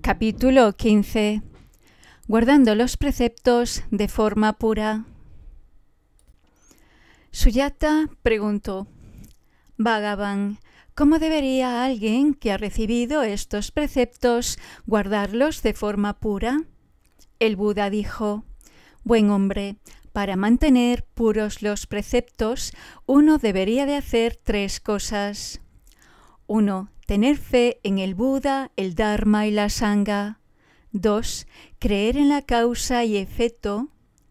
Capítulo 15. Guardando los preceptos de forma pura. Suyata preguntó: Bhagavan, ¿cómo debería alguien que ha recibido estos preceptos guardarlos de forma pura? El Buda dijo: Buen hombre, para mantener puros los preceptos, uno debería de hacer 3 cosas. 1. Tener fe en el Buda, el Dharma y la Sangha. 2. Creer en la causa y efecto.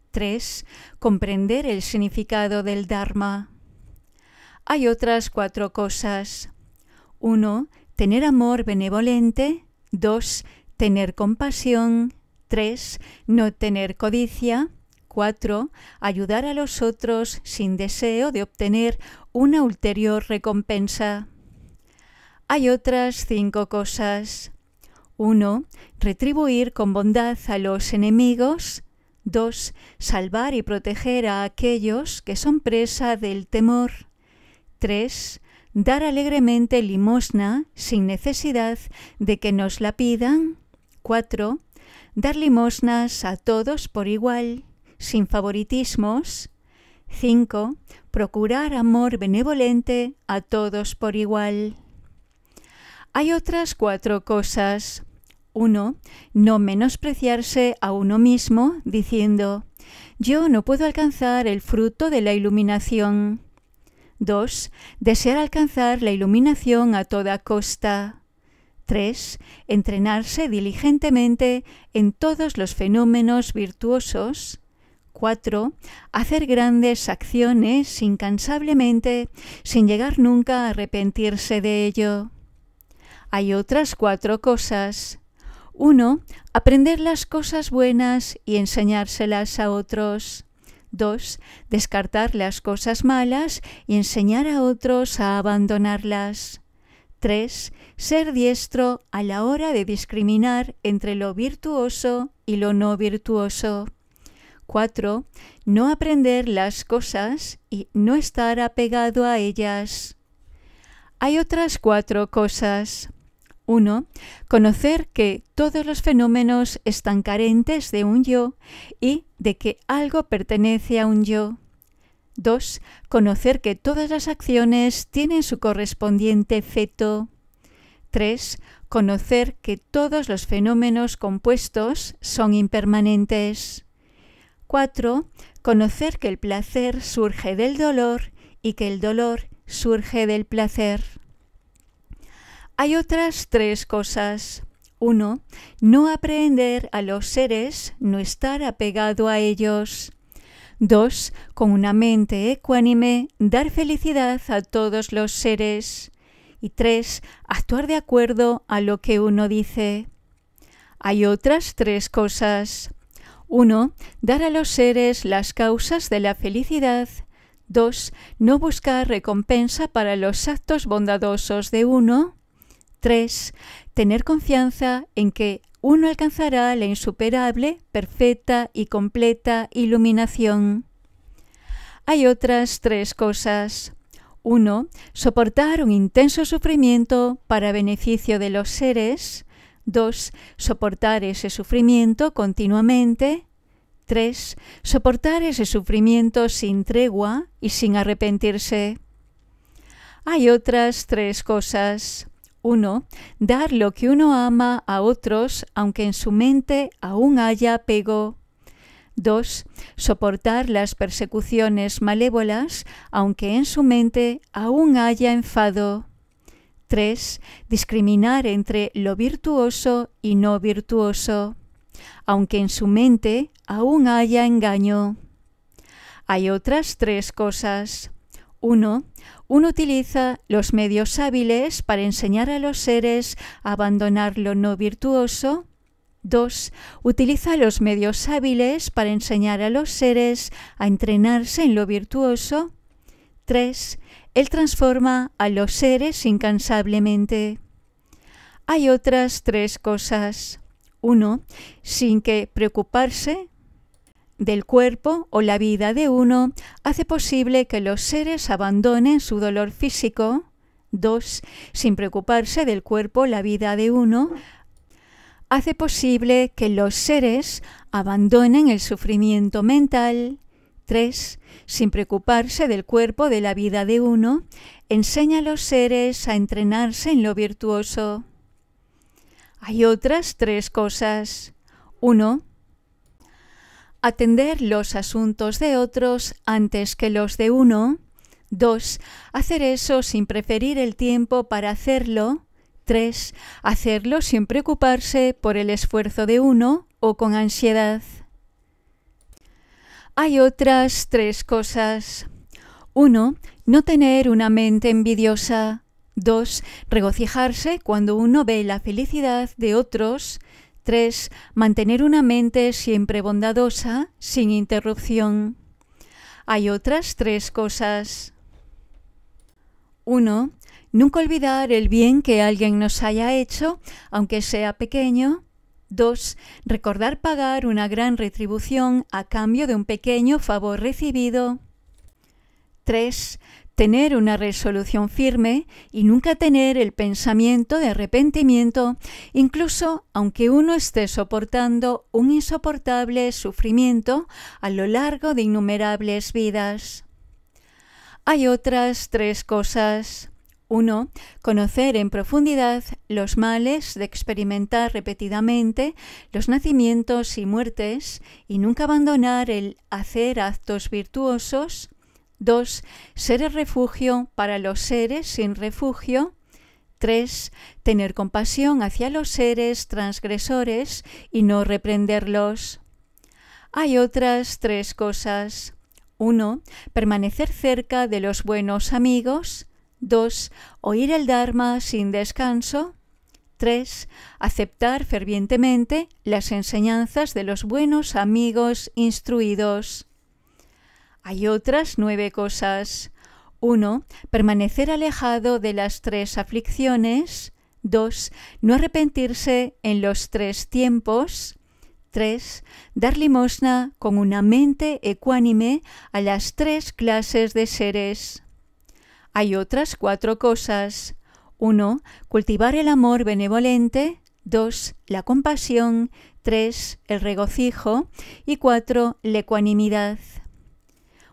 3. Comprender el significado del Dharma. Hay otras 4 cosas. 1. Tener amor benevolente. 2. Tener compasión. 3. No tener codicia. 4. Ayudar a los otros sin deseo de obtener una ulterior recompensa. Hay otras 5 cosas. 1. Retribuir con bondad a los enemigos. 2. Salvar y proteger a aquellos que son presa del temor. 3. Dar alegremente limosna sin necesidad de que nos la pidan. 4. Dar limosnas a todos por igual, sin favoritismos. 5. Procurar amor benevolente a todos por igual. Hay otras 4 cosas. 1. No menospreciarse a uno mismo diciendo: yo no puedo alcanzar el fruto de la iluminación. 2. Desear alcanzar la iluminación a toda costa. 3. Entrenarse diligentemente en todos los fenómenos virtuosos. 4. Hacer grandes acciones incansablemente sin llegar nunca a arrepentirse de ello. Hay otras 4 cosas. 1. Aprender las cosas buenas y enseñárselas a otros. 2. Descartar las cosas malas y enseñar a otros a abandonarlas. 3. Ser diestro a la hora de discriminar entre lo virtuoso y lo no virtuoso. 4. No aprender las cosas y no estar apegado a ellas. Hay otras 4 cosas. 1. Conocer que todos los fenómenos están carentes de un yo y de que algo pertenece a un yo. 2. Conocer que todas las acciones tienen su correspondiente efecto. 3. Conocer que todos los fenómenos compuestos son impermanentes. 4. Conocer que el placer surge del dolor y que el dolor surge del placer. Hay otras 3 cosas. 1. No aprehender a los seres, no estar apegado a ellos. 2. Con una mente ecuánime, dar felicidad a todos los seres. Y 3. Actuar de acuerdo a lo que uno dice. Hay otras 3 cosas. 1. Dar a los seres las causas de la felicidad. 2. No buscar recompensa para los actos bondadosos de uno. 3. Tener confianza en que uno alcanzará la insuperable, perfecta y completa iluminación. Hay otras 3 cosas. 1. Soportar un intenso sufrimiento para beneficio de los seres. 2. Soportar ese sufrimiento continuamente. 3. Soportar ese sufrimiento sin tregua y sin arrepentirse. Hay otras 3 cosas. 1. Dar lo que uno ama a otros, aunque en su mente aún haya apego. 2. Soportar las persecuciones malévolas, aunque en su mente aún haya enfado. 3. Discriminar entre lo virtuoso y no virtuoso, aunque en su mente aún haya engaño. Hay otras 3 cosas. 1. Uno utiliza los medios hábiles para enseñar a los seres a abandonar lo no virtuoso. 2. Utiliza los medios hábiles para enseñar a los seres a entrenarse en lo virtuoso. 3. Él transforma a los seres incansablemente. Hay otras 3 cosas. 1. Sin que preocuparse del cuerpo o la vida de uno, hace posible que los seres abandonen su dolor físico. 2. Sin preocuparse del cuerpo o la vida de uno, hace posible que los seres abandonen el sufrimiento mental. 3. Sin preocuparse del cuerpo de la vida de uno, enseña a los seres a entrenarse en lo virtuoso. Hay otras 3 cosas. 1. Atender los asuntos de otros antes que los de uno. 2. Hacer eso sin preferir el tiempo para hacerlo. 3. Hacerlo sin preocuparse por el esfuerzo de uno o con ansiedad. Hay otras 3 cosas. 1. No tener una mente envidiosa. 2. Regocijarse cuando uno ve la felicidad de otros. 3. Mantener una mente siempre bondadosa, sin interrupción. Hay otras 3 cosas. 1. Nunca olvidar el bien que alguien nos haya hecho, aunque sea pequeño. 2. Recordar pagar una gran retribución a cambio de un pequeño favor recibido. 3. Tener una resolución firme y nunca tener el pensamiento de arrepentimiento, incluso aunque uno esté soportando un insoportable sufrimiento a lo largo de innumerables vidas. Hay otras 3 cosas. 1. Conocer en profundidad los males de experimentar repetidamente los nacimientos y muertes y nunca abandonar el hacer actos virtuosos. 2. Ser el refugio para los seres sin refugio. 3. Tener compasión hacia los seres transgresores y no reprenderlos. Hay otras 3 cosas. 1. Permanecer cerca de los buenos amigos. 2. Oír el Dharma sin descanso. 3. Aceptar fervientemente las enseñanzas de los buenos amigos instruidos. Hay otras 9 cosas. 1. Permanecer alejado de las 3 aflicciones. 2. No arrepentirse en los 3 tiempos. 3. Dar limosna con una mente ecuánime a las 3 clases de seres. Hay otras 4 cosas. 1. Cultivar el amor benevolente. 2. La compasión. 3. El regocijo. Y 4. La ecuanimidad.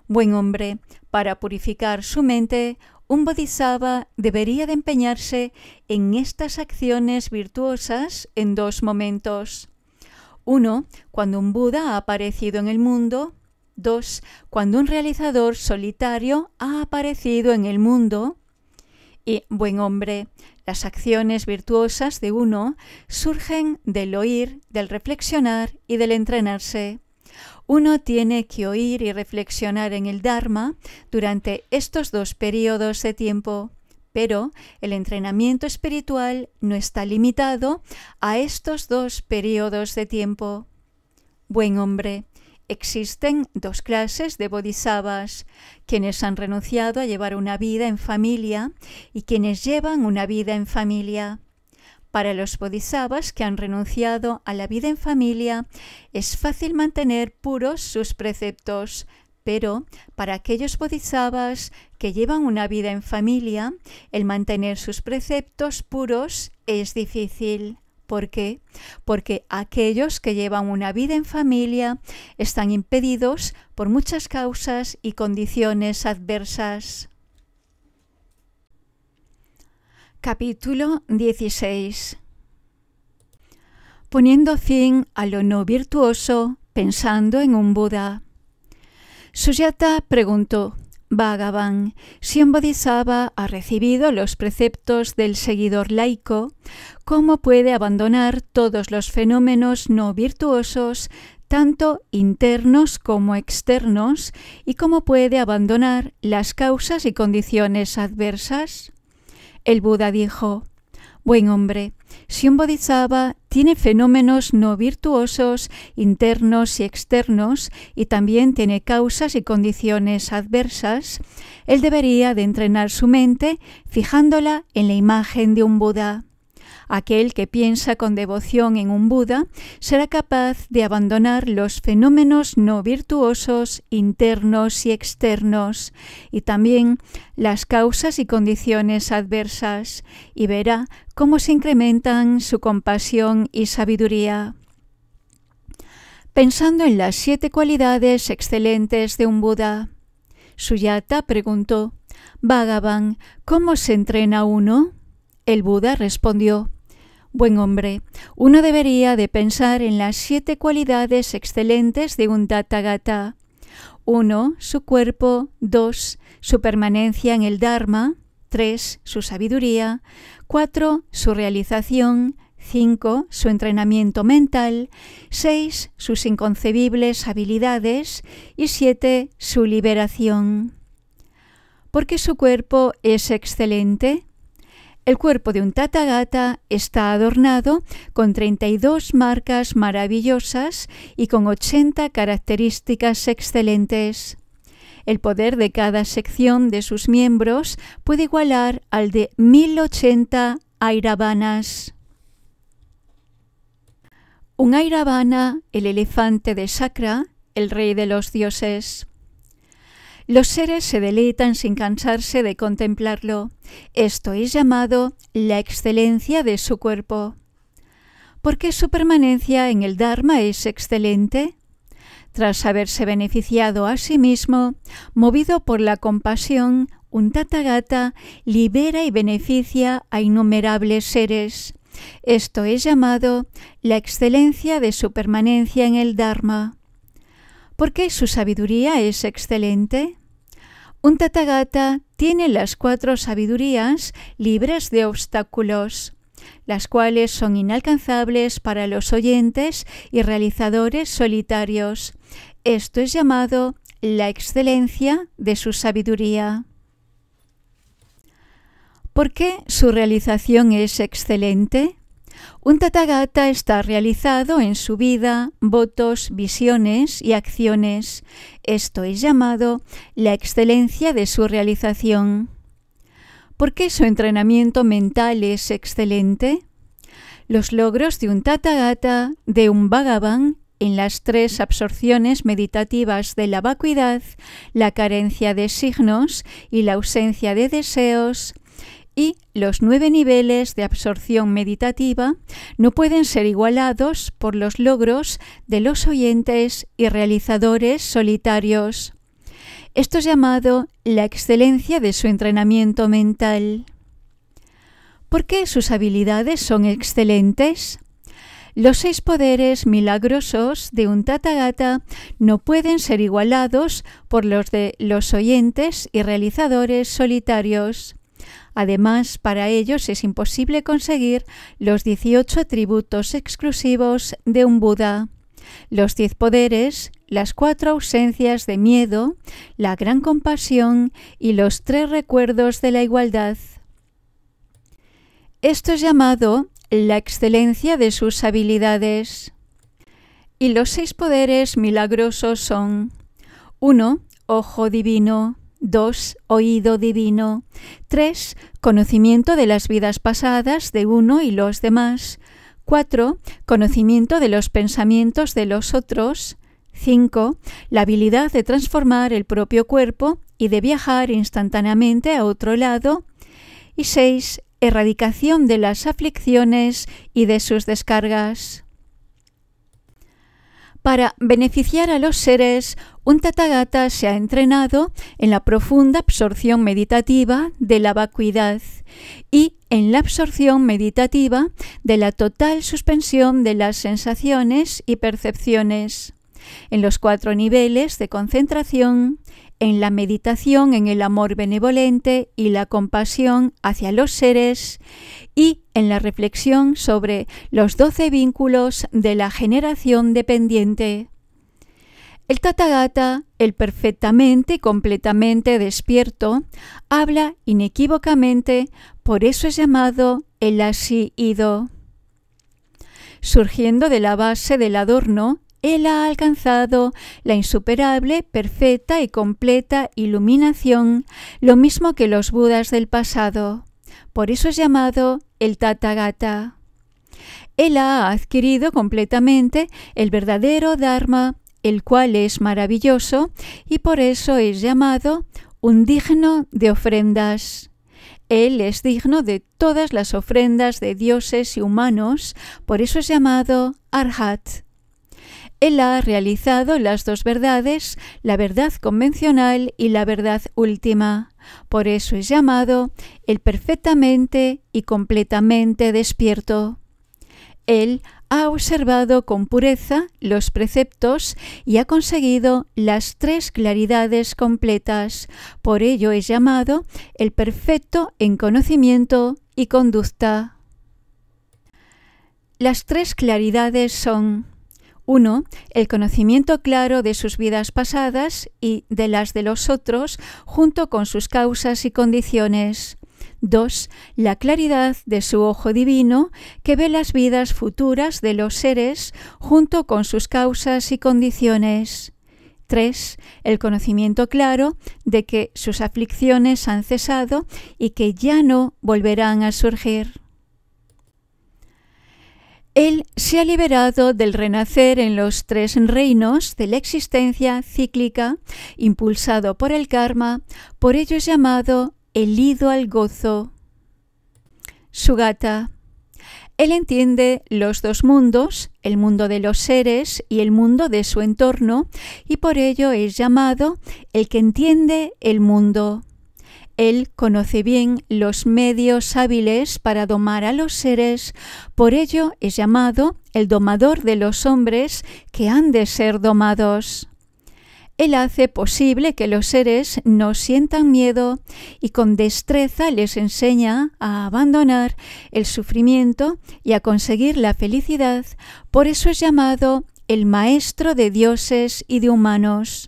Buen hombre, para purificar su mente, un bodhisattva debería de empeñarse en estas acciones virtuosas en 2 momentos. 1. Cuando un Buda ha aparecido en el mundo. 2. Cuando un realizador solitario ha aparecido en el mundo. Y, buen hombre, las acciones virtuosas de uno surgen del oír, del reflexionar y del entrenarse. Uno tiene que oír y reflexionar en el Dharma durante estos 2 periodos de tiempo, pero el entrenamiento espiritual no está limitado a estos 2 periodos de tiempo. Buen hombre, existen 2 clases de bodhisattvas, quienes han renunciado a llevar una vida en familia y quienes llevan una vida en familia. Para los bodhisattvas que han renunciado a la vida en familia, es fácil mantener puros sus preceptos, pero para aquellos bodhisattvas que llevan una vida en familia, el mantener sus preceptos puros es difícil. ¿Por qué? Porque aquellos que llevan una vida en familia están impedidos por muchas causas y condiciones adversas. Capítulo 16. Poniendo fin a lo no virtuoso, pensando en un Buda. Suyata preguntó: Bhagavan, si un bodhisattva ha recibido los preceptos del seguidor laico, ¿cómo puede abandonar todos los fenómenos no virtuosos, tanto internos como externos, y cómo puede abandonar las causas y condiciones adversas? El Buda dijo: Buen hombre, si un bodhisattva tiene fenómenos no virtuosos, internos y externos, y también tiene causas y condiciones adversas, él debería de entrenar su mente fijándola en la imagen de un Buda. Aquel que piensa con devoción en un Buda será capaz de abandonar los fenómenos no virtuosos internos y externos y también las causas y condiciones adversas y verá cómo se incrementan su compasión y sabiduría. Pensando en las 7 cualidades excelentes de un Buda, Suyata preguntó: «Bhagavan, ¿cómo se entrena uno?». El Buda respondió: «Buen hombre, uno debería de pensar en las 7 cualidades excelentes de un Tathagata. 1. Su cuerpo. 2. Su permanencia en el Dharma. 3. Su sabiduría. 4. Su realización. 5. Su entrenamiento mental. 6. Sus inconcebibles habilidades. Y 7. Su liberación». ¿Por qué su cuerpo es excelente? El cuerpo de un Tathagata está adornado con 32 marcas maravillosas y con 80 características excelentes. El poder de cada sección de sus miembros puede igualar al de 1080 Airavanas. Un Airavana, el elefante de Sakra, el rey de los dioses. Los seres se deleitan sin cansarse de contemplarlo. Esto es llamado la excelencia de su cuerpo. ¿Por qué su permanencia en el Dharma es excelente? Tras haberse beneficiado a sí mismo, movido por la compasión, un Tathagata libera y beneficia a innumerables seres. Esto es llamado la excelencia de su permanencia en el Dharma. ¿Por qué su sabiduría es excelente? Un Tathagata tiene las 4 sabidurías libres de obstáculos, las cuales son inalcanzables para los oyentes y realizadores solitarios. Esto es llamado la excelencia de su sabiduría. ¿Por qué su realización es excelente? Un Tathagata está realizado en su vida, votos, visiones y acciones. Esto es llamado la excelencia de su realización. ¿Por qué su entrenamiento mental es excelente? Los logros de un Tathagata, de un Bhagavan, en las 3 absorciones meditativas de la vacuidad, la carencia de signos y la ausencia de deseos, y los 9 niveles de absorción meditativa no pueden ser igualados por los logros de los oyentes y realizadores solitarios. Esto es llamado la excelencia de su entrenamiento mental. ¿Por qué sus habilidades son excelentes? Los 6 poderes milagrosos de un Tathagata no pueden ser igualados por los de los oyentes y realizadores solitarios. Además, para ellos es imposible conseguir los 18 atributos exclusivos de un Buda, los 10 poderes, las 4 ausencias de miedo, la gran compasión y los 3 recuerdos de la igualdad. Esto es llamado la excelencia de sus habilidades. Y los 6 poderes milagrosos son: 1. Ojo divino. 2. Oído divino. 3. Conocimiento de las vidas pasadas de uno y los demás. 4. Conocimiento de los pensamientos de los otros. 5. La habilidad de transformar el propio cuerpo y de viajar instantáneamente a otro lado. Y 6. Erradicación de las aflicciones y de sus descargas. Para beneficiar a los seres, un Tathagata se ha entrenado en la profunda absorción meditativa de la vacuidad y en la absorción meditativa de la total suspensión de las sensaciones y percepciones, en los 4 niveles de concentración, en la meditación en el amor benevolente y la compasión hacia los seres y en la reflexión sobre los 12 vínculos de la generación dependiente. El Tathagata, el perfectamente y completamente despierto, habla inequívocamente, por eso es llamado el Asi-Ido. Surgiendo de la base del adorno, él ha alcanzado la insuperable, perfecta y completa iluminación, lo mismo que los Budas del pasado. Por eso es llamado el Tathagata. Él ha adquirido completamente el verdadero Dharma, el cual es maravilloso y por eso es llamado un digno de ofrendas. Él es digno de todas las ofrendas de dioses y humanos, por eso es llamado Arhat. Él ha realizado las dos verdades, la verdad convencional y la verdad última. Por eso es llamado el perfectamente y completamente despierto. Él ha observado con pureza los preceptos y ha conseguido las tres claridades completas. Por ello es llamado el perfecto en conocimiento y conducta. Las tres claridades son: 1. El conocimiento claro de sus vidas pasadas y de las de los otros, junto con sus causas y condiciones. 2. La claridad de su ojo divino, que ve las vidas futuras de los seres, junto con sus causas y condiciones. 3. El conocimiento claro de que sus aflicciones han cesado y que ya no volverán a surgir. Él se ha liberado del renacer en los tres reinos de la existencia cíclica, impulsado por el karma, por ello es llamado el ido al gozo. Sugata. Él entiende los dos mundos, el mundo de los seres y el mundo de su entorno, y por ello es llamado el que entiende el mundo. Él conoce bien los medios hábiles para domar a los seres, por ello es llamado el domador de los hombres que han de ser domados. Él hace posible que los seres no sientan miedo y con destreza les enseña a abandonar el sufrimiento y a conseguir la felicidad, por eso es llamado el maestro de dioses y de humanos.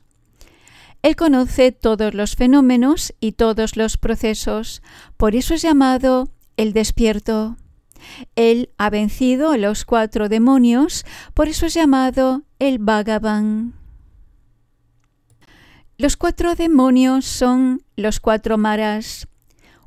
Él conoce todos los fenómenos y todos los procesos, por eso es llamado el despierto. Él ha vencido a los 4 demonios, por eso es llamado el Bhagavan. Los 4 demonios son los 4 maras.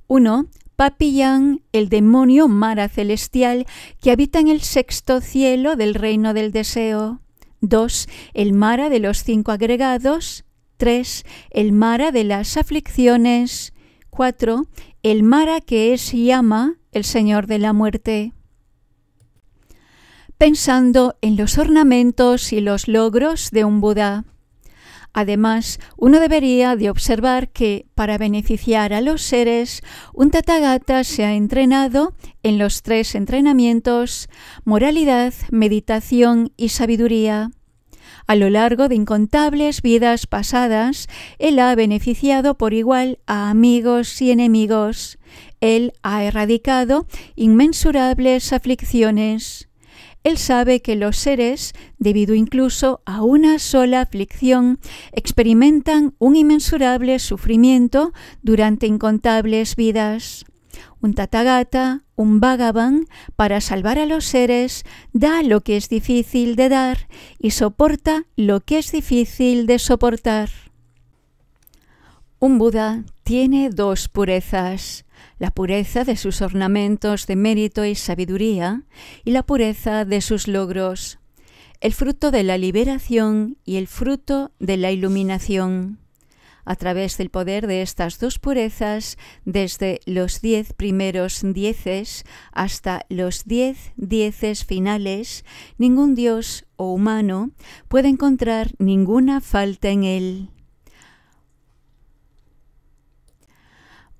1. Papillán, el demonio mara celestial que habita en el 6º cielo del reino del deseo. 2. El mara de los 5 agregados. 3. El mara de las aflicciones. 4. El mara que es Yama, el señor de la muerte. Pensando en los ornamentos y los logros de un Buda. Además, uno debería de observar que, para beneficiar a los seres, un Tathagata se ha entrenado en los 3 entrenamientos: moralidad, meditación y sabiduría. A lo largo de incontables vidas pasadas, él ha beneficiado por igual a amigos y enemigos. Él ha erradicado inmensurables aflicciones. Él sabe que los seres, debido incluso a una sola aflicción, experimentan un inmensurable sufrimiento durante incontables vidas. Un Tathagata, un Bhagavan, para salvar a los seres, da lo que es difícil de dar y soporta lo que es difícil de soportar. Un Buda tiene 2 purezas: la pureza de sus ornamentos de mérito y sabiduría y la pureza de sus logros, el fruto de la liberación y el fruto de la iluminación. A través del poder de estas 2 purezas, desde los 10 primeros dieces hasta los 10 dieces finales, ningún dios o humano puede encontrar ninguna falta en él.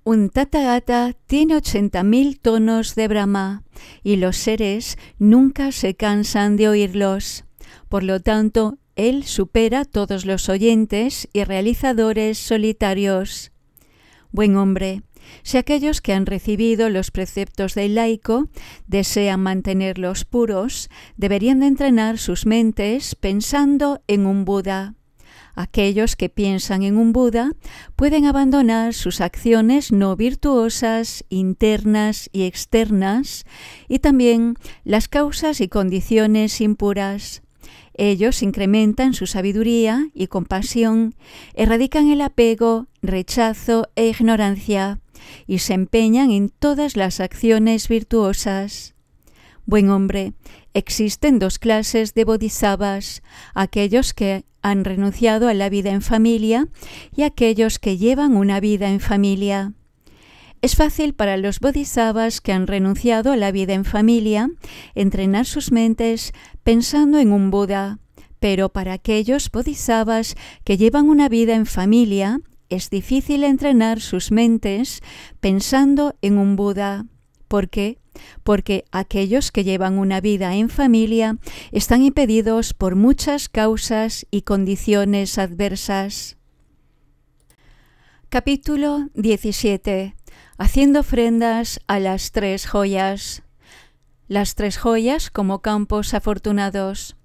Un Tathagata tiene 80.000 tonos de Brahma y los seres nunca se cansan de oírlos. Por lo tanto, él supera todos los oyentes y realizadores solitarios. Buen hombre, si aquellos que han recibido los preceptos del laico desean mantenerlos puros, deberían de entrenar sus mentes pensando en un Buda. Aquellos que piensan en un Buda pueden abandonar sus acciones no virtuosas, internas y externas, y también las causas y condiciones impuras. Ellos incrementan su sabiduría y compasión, erradican el apego, rechazo e ignorancia, y se empeñan en todas las acciones virtuosas. Buen hombre, existen dos clases de bodhisattvas, aquellos que han renunciado a la vida en familia y aquellos que llevan una vida en familia. Es fácil para los bodhisattvas que han renunciado a la vida en familia entrenar sus mentes pensando en un Buda, pero para aquellos bodhisattvas que llevan una vida en familia es difícil entrenar sus mentes pensando en un Buda. ¿Por qué? Porque aquellos que llevan una vida en familia están impedidos por muchas causas y condiciones adversas. Capítulo 17. Haciendo ofrendas a las 3 joyas. Las 3 joyas como campos afortunados.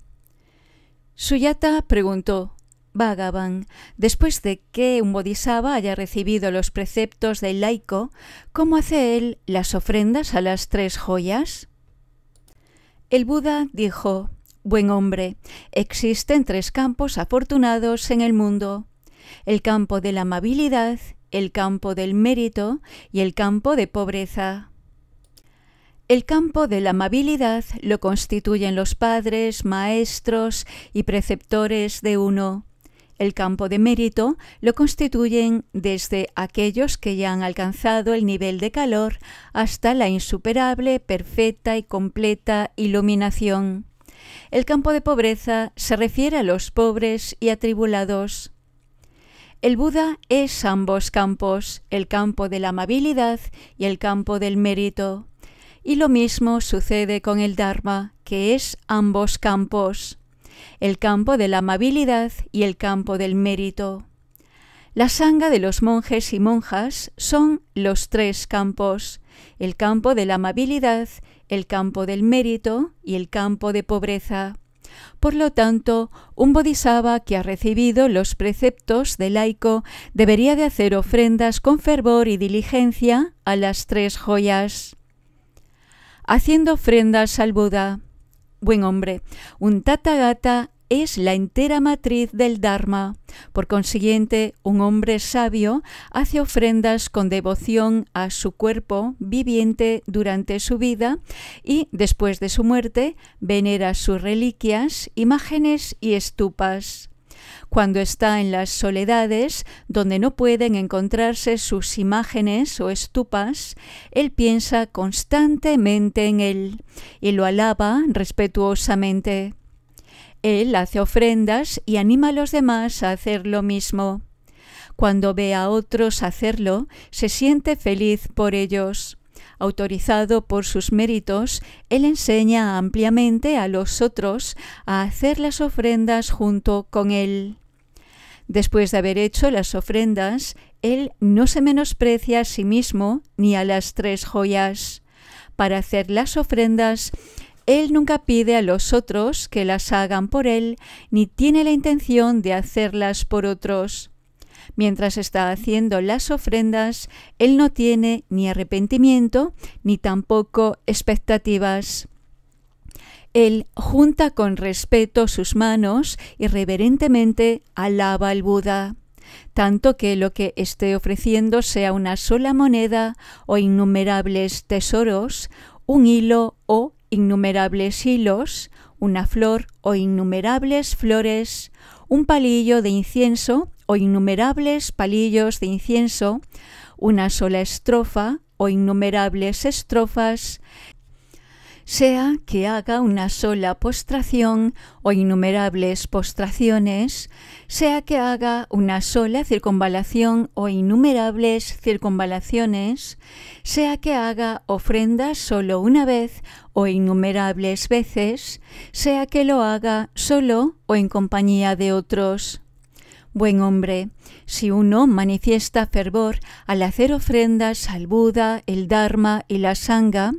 Suyata preguntó: Bhagavan, después de que un bodhisattva haya recibido los preceptos del laico, ¿cómo hace él las ofrendas a las 3 joyas? El Buda dijo: Buen hombre, existen 3 campos afortunados en el mundo: el campo de la amabilidad, el campo del mérito y el campo de pobreza. El campo de la amabilidad lo constituyen los padres, maestros y preceptores de uno. El campo de mérito lo constituyen desde aquellos que ya han alcanzado el nivel de calor hasta la insuperable, perfecta y completa iluminación. El campo de pobreza se refiere a los pobres y atribulados. El Buda es ambos campos, el campo de la amabilidad y el campo del mérito. Y lo mismo sucede con el Dharma, que es ambos campos, el campo de la amabilidad y el campo del mérito. La sangha de los monjes y monjas son los 3 campos: el campo de la amabilidad, el campo del mérito y el campo de pobreza. Por lo tanto, un bodhisattva que ha recibido los preceptos del laico debería de hacer ofrendas con fervor y diligencia a las 3 joyas. Haciendo ofrendas al Buda. Buen hombre, un Tathagata es la entera matriz del Dharma. Por consiguiente, un hombre sabio hace ofrendas con devoción a su cuerpo viviente durante su vida y, después de su muerte, venera sus reliquias, imágenes y estupas. Cuando está en las soledades, donde no pueden encontrarse sus imágenes o estupas, él piensa constantemente en él y lo alaba respetuosamente. Él hace ofrendas y anima a los demás a hacer lo mismo. Cuando ve a otros hacerlo, se siente feliz por ellos. Autorizado por sus méritos, él enseña ampliamente a los otros a hacer las ofrendas junto con él. Después de haber hecho las ofrendas, él no se menosprecia a sí mismo ni a las 3 joyas. Para hacer las ofrendas, él nunca pide a los otros que las hagan por él, ni tiene la intención de hacerlas por otros. Mientras está haciendo las ofrendas, él no tiene ni arrepentimiento, ni tampoco expectativas. Él junta con respeto sus manos y reverentemente alaba al Buda, tanto que lo que esté ofreciendo sea una sola moneda o innumerables tesoros, un hilo o innumerables hilos, una flor o innumerables flores, un palillo de incienso o innumerables palillos de incienso, una sola estrofa o innumerables estrofas, sea que haga una sola postración o innumerables postraciones, sea que haga una sola circunvalación o innumerables circunvalaciones, sea que haga ofrendas solo una vez o innumerables veces, sea que lo haga solo o en compañía de otros. Buen hombre, si uno manifiesta fervor al hacer ofrendas al Buda, el Dharma y la Sangha,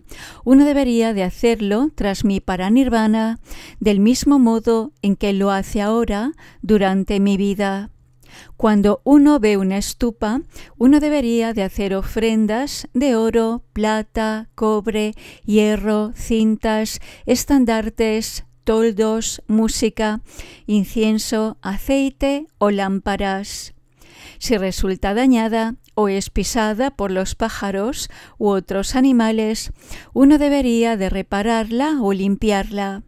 uno debería de hacerlo tras mi paranirvana, del mismo modo en que lo hace ahora durante mi vida. Cuando uno ve una estupa, uno debería de hacer ofrendas de oro, plata, cobre, hierro, cintas, estandartes, toldos, música, incienso, aceite o lámparas. Si resulta dañada o es pisada por los pájaros u otros animales, uno debería de repararla o limpiarla.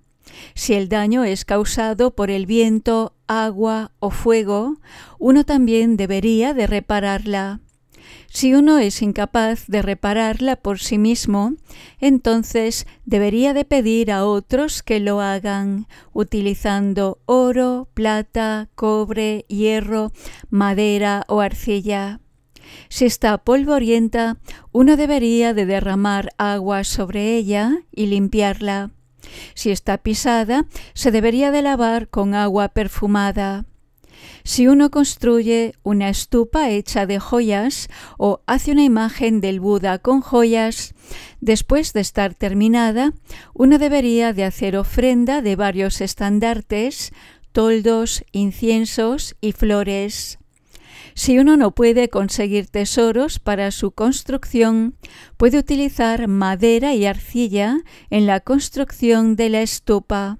Si el daño es causado por el viento, agua o fuego, uno también debería de repararla. Si uno es incapaz de repararla por sí mismo, entonces debería de pedir a otros que lo hagan, utilizando oro, plata, cobre, hierro, madera o arcilla. Si está polvorienta, uno debería de derramar agua sobre ella y limpiarla. Si está pisada, se debería de lavar con agua perfumada. Si uno construye una estupa hecha de joyas o hace una imagen del Buda con joyas, después de estar terminada, uno debería de hacer ofrenda de varios estandartes, toldos, inciensos y flores. Si uno no puede conseguir tesoros para su construcción, puede utilizar madera y arcilla en la construcción de la estupa.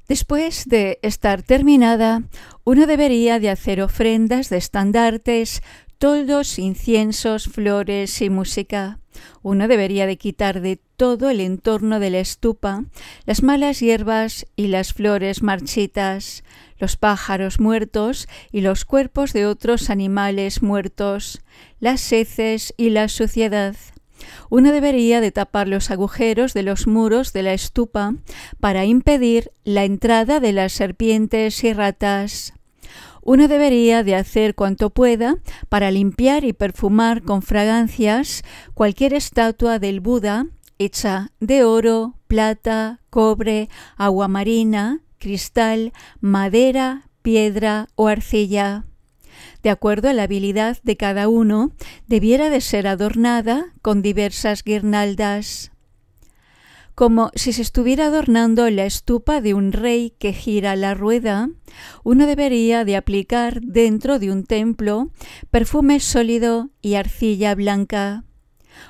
Después de estar terminada, uno debería de hacer ofrendas de estandartes, toldos, inciensos, flores y música. Uno debería de quitar de todo el entorno de la estupa las malas hierbas y las flores marchitas, los pájaros muertos y los cuerpos de otros animales muertos, las heces y la suciedad. Uno debería de tapar los agujeros de los muros de la estupa para impedir la entrada de las serpientes y ratas. Uno debería de hacer cuanto pueda para limpiar y perfumar con fragancias cualquier estatua del Buda hecha de oro, plata, cobre, agua marina, cristal, madera, piedra o arcilla. De acuerdo a la habilidad de cada uno, debiera de ser adornada con diversas guirnaldas. Como si se estuviera adornando la estupa de un rey que gira la rueda, uno debería de aplicar dentro de un templo perfume sólido y arcilla blanca.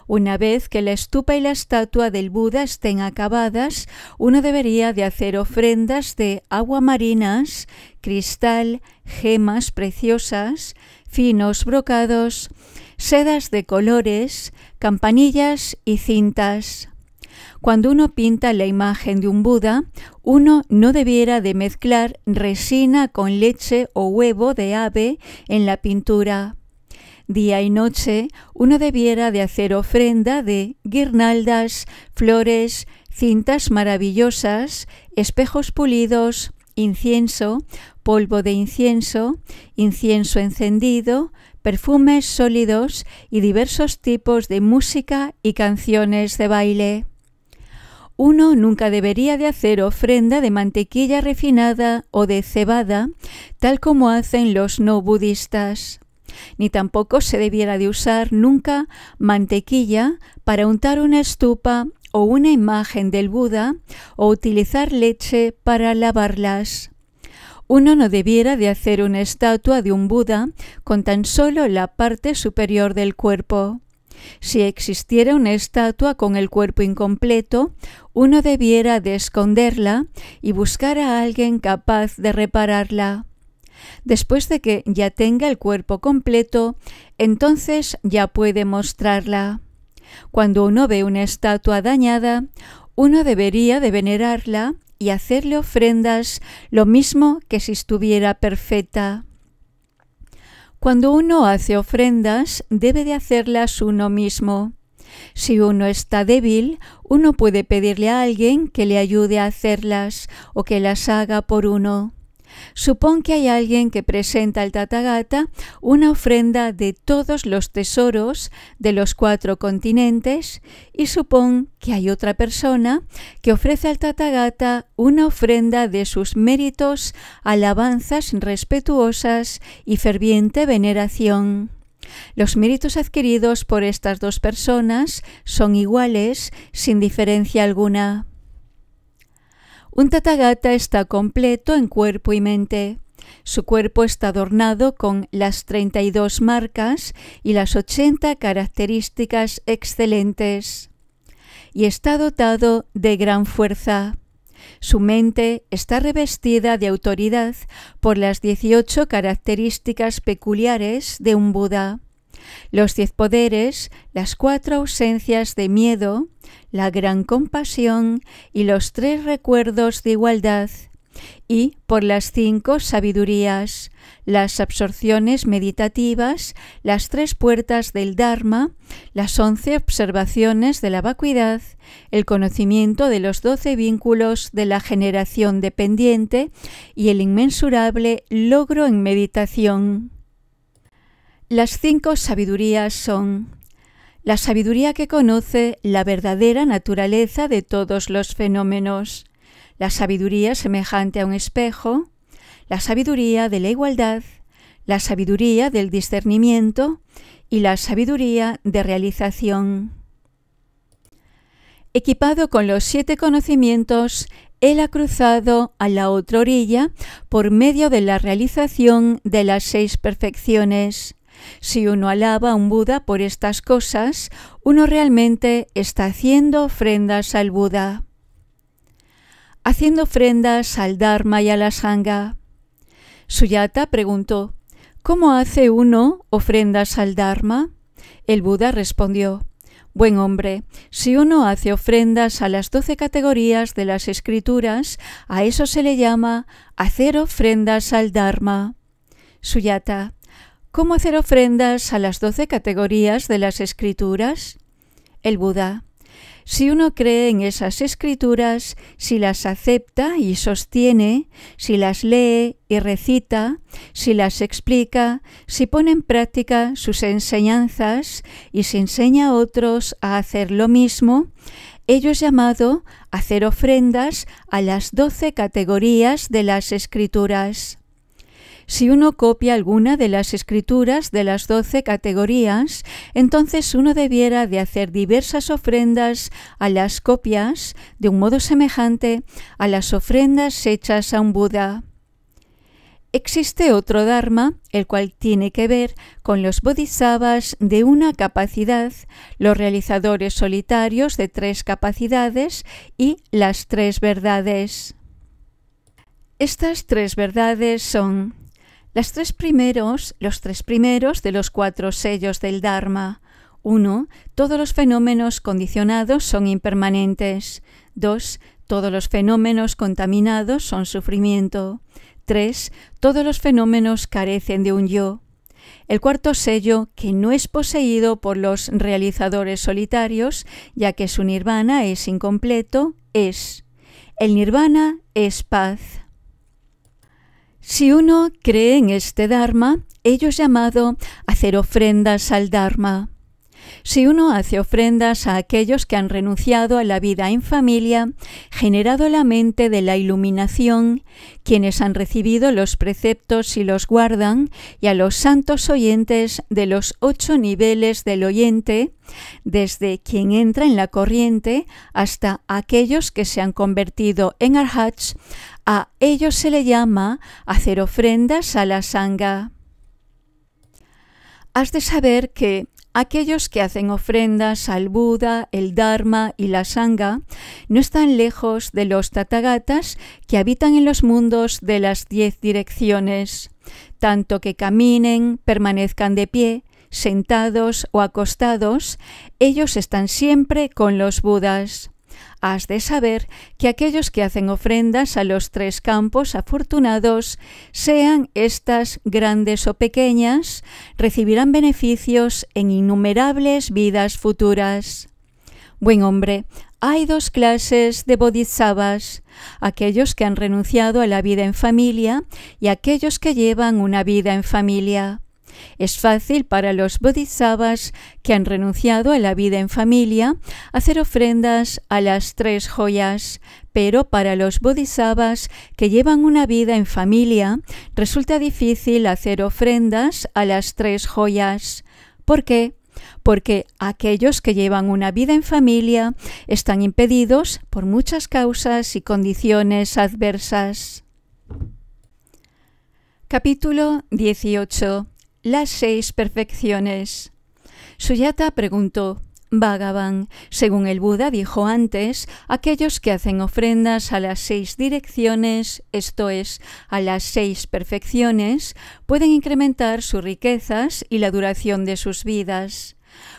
Una vez que la estupa y la estatua del Buda estén acabadas, uno debería de hacer ofrendas de agua marinas, cristal, gemas preciosas, finos brocados, sedas de colores, campanillas y cintas. Cuando uno pinta la imagen de un Buda, uno no debiera de mezclar resina con leche o huevo de ave en la pintura. Día y noche, uno debiera de hacer ofrenda de guirnaldas, flores, cintas maravillosas, espejos pulidos, incienso, polvo de incienso, incienso encendido, perfumes sólidos y diversos tipos de música y canciones de baile. Uno nunca debería de hacer ofrenda de mantequilla refinada o de cebada, tal como hacen los no budistas. Ni tampoco se debiera de usar nunca mantequilla para untar una estupa o una imagen del Buda o utilizar leche para lavarlas. Uno no debiera de hacer una estatua de un Buda con tan solo la parte superior del cuerpo. Si existiera una estatua con el cuerpo incompleto, uno debiera de esconderla y buscar a alguien capaz de repararla. Después de que ya tenga el cuerpo completo, entonces ya puede mostrarla. Cuando uno ve una estatua dañada, uno debería de venerarla y hacerle ofrendas lo mismo que si estuviera perfecta. Cuando uno hace ofrendas, debe de hacerlas uno mismo. Si uno está débil, uno puede pedirle a alguien que le ayude a hacerlas o que las haga por uno. Supón que hay alguien que presenta al Tathagata una ofrenda de todos los tesoros de los 4 continentes y supón que hay otra persona que ofrece al Tathagata una ofrenda de sus méritos, alabanzas respetuosas y ferviente veneración. Los méritos adquiridos por estas 2 personas son iguales sin diferencia alguna. Un Tathagata está completo en cuerpo y mente. Su cuerpo está adornado con las 32 marcas y las 80 características excelentes. Y está dotado de gran fuerza. Su mente está revestida de autoridad por las 18 características peculiares de un Buda. Los 10 poderes, las 4 ausencias de miedo, la gran compasión y los 3 recuerdos de igualdad, y por las 5 sabidurías, las absorciones meditativas, las 3 puertas del Dharma, las 11 observaciones de la vacuidad, el conocimiento de los 12 vínculos de la generación dependiente y el inmensurable logro en meditación. Las 5 sabidurías son: la sabiduría que conoce la verdadera naturaleza de todos los fenómenos, la sabiduría semejante a un espejo, la sabiduría de la igualdad, la sabiduría del discernimiento y la sabiduría de realización. Equipado con los 7 conocimientos, él ha cruzado a la otra orilla por medio de la realización de las 6 perfecciones. Si uno alaba a un Buda por estas cosas, uno realmente está haciendo ofrendas al Buda. Haciendo ofrendas al Dharma y a la Sangha. Suyata preguntó: ¿cómo hace uno ofrendas al Dharma? El Buda respondió: buen hombre, si uno hace ofrendas a las 12 categorías de las escrituras, a eso se le llama hacer ofrendas al Dharma. Suyata: ¿cómo hacer ofrendas a las 12 categorías de las escrituras? El Buda: si uno cree en esas escrituras, si las acepta y sostiene, si las lee y recita, si las explica, si pone en práctica sus enseñanzas y si enseña a otros a hacer lo mismo, ello es llamado hacer ofrendas a las 12 categorías de las escrituras. Si uno copia alguna de las escrituras de las 12 categorías, entonces uno debiera de hacer diversas ofrendas a las copias de un modo semejante a las ofrendas hechas a un Buda. Existe otro Dharma, el cual tiene que ver con los bodhisattvas de una capacidad, los realizadores solitarios de 3 capacidades y las 3 verdades. Estas 3 verdades son: los 3 primeros de los 4 sellos del Dharma. 1. Todos los fenómenos condicionados son impermanentes. 2. Todos los fenómenos contaminados son sufrimiento. 3. Todos los fenómenos carecen de un yo. El 4º sello, que no es poseído por los realizadores solitarios, ya que su nirvana es incompleto, es: el nirvana es paz. Si uno cree en este Dharma, ello es llamado hacer ofrendas al Dharma. Si uno hace ofrendas a aquellos que han renunciado a la vida en familia, generado la mente de la iluminación, quienes han recibido los preceptos y los guardan, y a los santos oyentes de los 8 niveles del oyente, desde quien entra en la corriente hasta aquellos que se han convertido en arhats, a ellos se le llama hacer ofrendas a la Sangha. Has de saber que aquellos que hacen ofrendas al Buda, el Dharma y la Sangha no están lejos de los Tathagatas que habitan en los mundos de las 10 direcciones, tanto que caminen, permanezcan de pie, sentados o acostados, ellos están siempre con los Budas. Has de saber que aquellos que hacen ofrendas a los 3 campos afortunados, sean estas grandes o pequeñas, recibirán beneficios en innumerables vidas futuras. Buen hombre, hay 2 clases de bodhisattvas: aquellos que han renunciado a la vida en familia y aquellos que llevan una vida en familia. Es fácil para los bodhisattvas que han renunciado a la vida en familia hacer ofrendas a las 3 joyas, pero para los bodhisattvas que llevan una vida en familia resulta difícil hacer ofrendas a las 3 joyas. ¿Por qué? Porque aquellos que llevan una vida en familia están impedidos por muchas causas y condiciones adversas. Capítulo 18. Las 6 perfecciones. Suyata preguntó: Bhagavan, según el Buda dijo antes, aquellos que hacen ofrendas a las 6 direcciones, esto es, a las 6 perfecciones, pueden incrementar sus riquezas y la duración de sus vidas.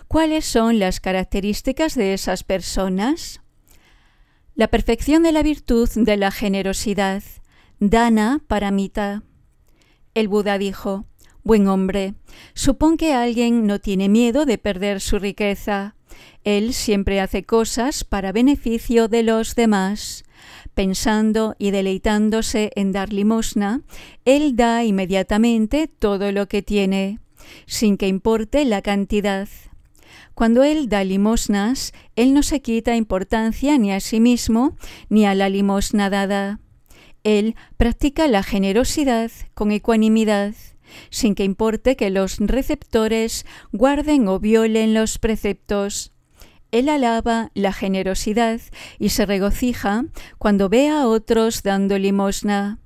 ¿Cuáles son las características de esas personas? La perfección de la virtud de la generosidad, Dana Paramita. El Buda dijo: buen hombre, supón que alguien no tiene miedo de perder su riqueza. Él siempre hace cosas para beneficio de los demás. Pensando y deleitándose en dar limosna, él da inmediatamente todo lo que tiene, sin que importe la cantidad. Cuando él da limosnas, él no se quita importancia ni a sí mismo ni a la limosna dada. Él practica la generosidad con ecuanimidad, sin que importe que los receptores guarden o violen los preceptos. Él alaba la generosidad y se regocija cuando ve a otros dando limosna,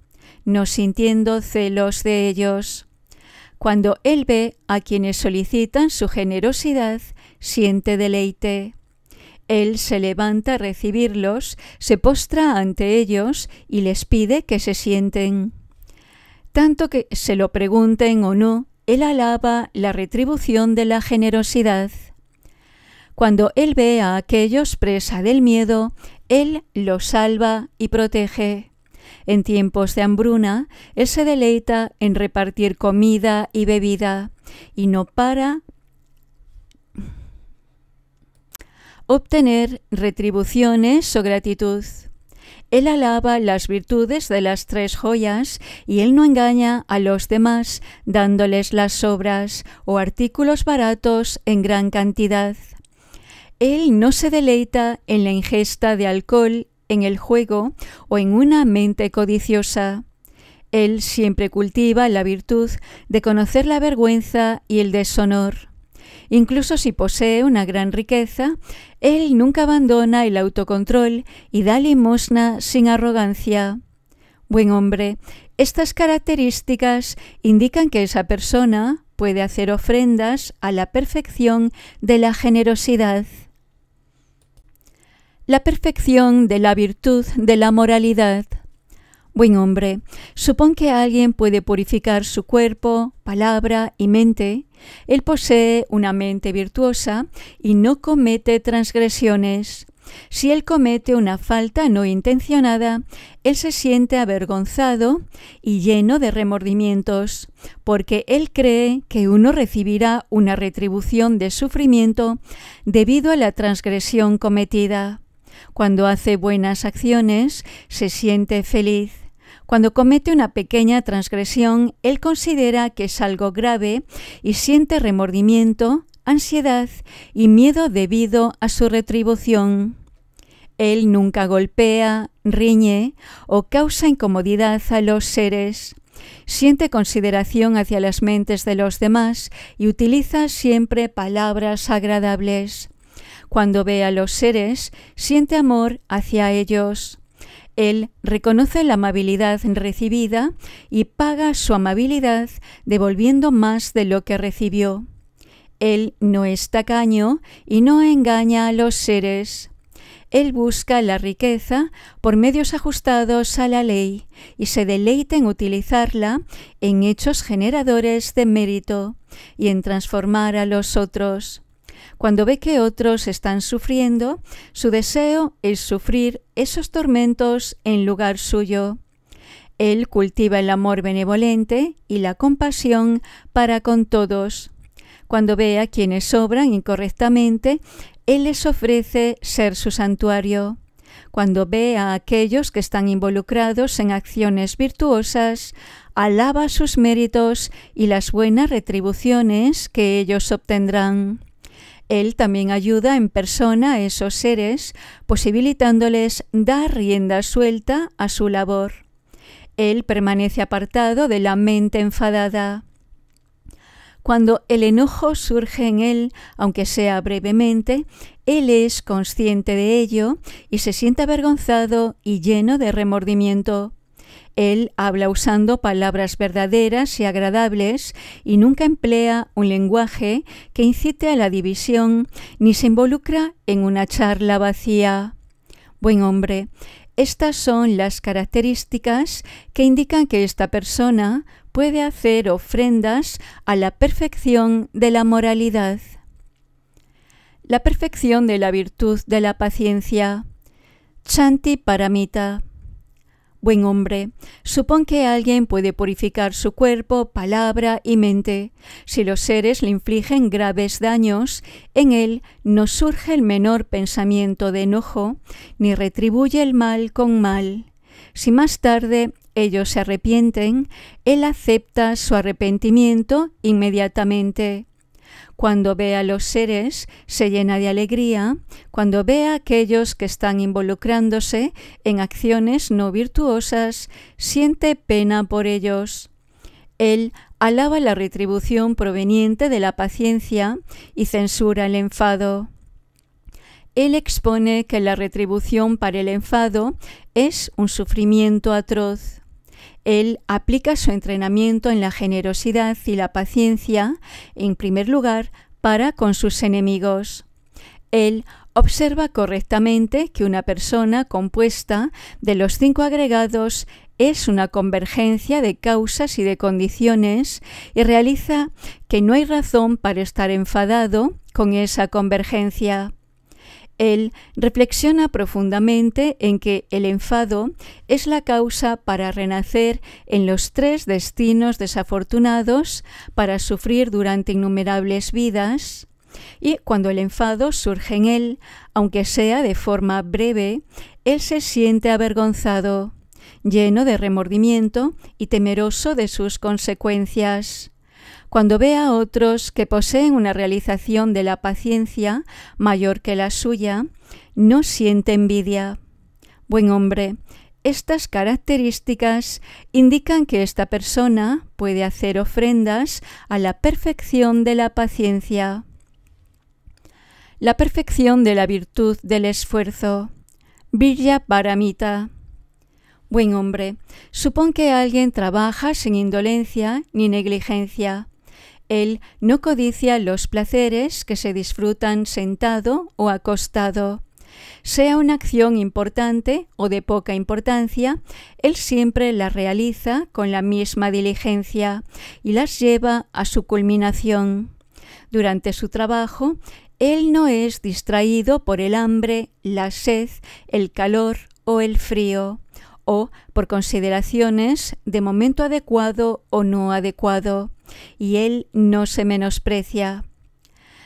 no sintiendo celos de ellos. Cuando él ve a quienes solicitan su generosidad, siente deleite. Él se levanta a recibirlos, se postra ante ellos y les pide que se sienten. Tanto que se lo pregunten o no, él alaba la retribución de la generosidad. Cuando él ve a aquellos presa del miedo, él los salva y protege. En tiempos de hambruna, él se deleita en repartir comida y bebida, y no para obtener retribuciones o gratitud. Él alaba las virtudes de las 3 joyas y él no engaña a los demás dándoles las sobras o artículos baratos en gran cantidad. Él no se deleita en la ingesta de alcohol, en el juego o en una mente codiciosa. Él siempre cultiva la virtud de conocer la vergüenza y el deshonor. Incluso si posee una gran riqueza, él nunca abandona el autocontrol y da limosna sin arrogancia. Buen hombre, estas características indican que esa persona puede hacer ofrendas a la perfección de la generosidad. La perfección de la virtud de la moralidad. Buen hombre, supón que alguien puede purificar su cuerpo, palabra y mente. Él posee una mente virtuosa y no comete transgresiones. Si él comete una falta no intencionada, él se siente avergonzado y lleno de remordimientos, porque él cree que uno recibirá una retribución de sufrimiento debido a la transgresión cometida. Cuando hace buenas acciones, se siente feliz. Cuando comete una pequeña transgresión, él considera que es algo grave y siente remordimiento, ansiedad y miedo debido a su retribución. Él nunca golpea, riñe o causa incomodidad a los seres. Siente consideración hacia las mentes de los demás y utiliza siempre palabras agradables. Cuando ve a los seres, siente amor hacia ellos. Él reconoce la amabilidad recibida y paga su amabilidad devolviendo más de lo que recibió. Él no es tacaño y no engaña a los seres. Él busca la riqueza por medios ajustados a la ley y se deleita en utilizarla en hechos generadores de mérito y en transformar a los otros. Cuando ve que otros están sufriendo, su deseo es sufrir esos tormentos en lugar suyo. Él cultiva el amor benevolente y la compasión para con todos. Cuando ve a quienes obran incorrectamente, él les ofrece ser su santuario. Cuando ve a aquellos que están involucrados en acciones virtuosas, alaba sus méritos y las buenas retribuciones que ellos obtendrán. Él también ayuda en persona a esos seres, posibilitándoles dar rienda suelta a su labor. Él permanece apartado de la mente enfadada. Cuando el enojo surge en él, aunque sea brevemente, él es consciente de ello y se siente avergonzado y lleno de remordimiento. Él habla usando palabras verdaderas y agradables y nunca emplea un lenguaje que incite a la división ni se involucra en una charla vacía. Buen hombre, estas son las características que indican que esta persona puede hacer ofrendas a la perfección de la moralidad. La perfección de la virtud de la paciencia. Chanti Paramita. Buen hombre, supón que alguien puede purificar su cuerpo, palabra y mente. Si los seres le infligen graves daños, en él no surge el menor pensamiento de enojo, ni retribuye el mal con mal. Si más tarde ellos se arrepienten, él acepta su arrepentimiento inmediatamente. Cuando ve a los seres, se llena de alegría. Cuando ve a aquellos que están involucrándose en acciones no virtuosas, siente pena por ellos. Él alaba la retribución proveniente de la paciencia y censura el enfado. Él expone que la retribución para el enfado es un sufrimiento atroz. Él aplica su entrenamiento en la generosidad y la paciencia, en primer lugar, para con sus enemigos. Él observa correctamente que una persona compuesta de los 5 agregados es una convergencia de causas y de condiciones y realiza que no hay razón para estar enfadado con esa convergencia. Él reflexiona profundamente en que el enfado es la causa para renacer en los 3 destinos desafortunados, para sufrir durante innumerables vidas, y cuando el enfado surge en él, aunque sea de forma breve, él se siente avergonzado, lleno de remordimiento y temeroso de sus consecuencias. Cuando ve a otros que poseen una realización de la paciencia mayor que la suya, no siente envidia. Buen hombre, estas características indican que esta persona puede hacer ofrendas a la perfección de la paciencia. La perfección de la virtud del esfuerzo. Virya Paramita. Buen hombre, supón que alguien trabaja sin indolencia ni negligencia. Él no codicia los placeres que se disfrutan sentado o acostado. Sea una acción importante o de poca importancia, él siempre la realiza con la misma diligencia y las lleva a su culminación. Durante su trabajo, él no es distraído por el hambre, la sed, el calor o el frío, o por consideraciones de momento adecuado o no adecuado, y él no se menosprecia.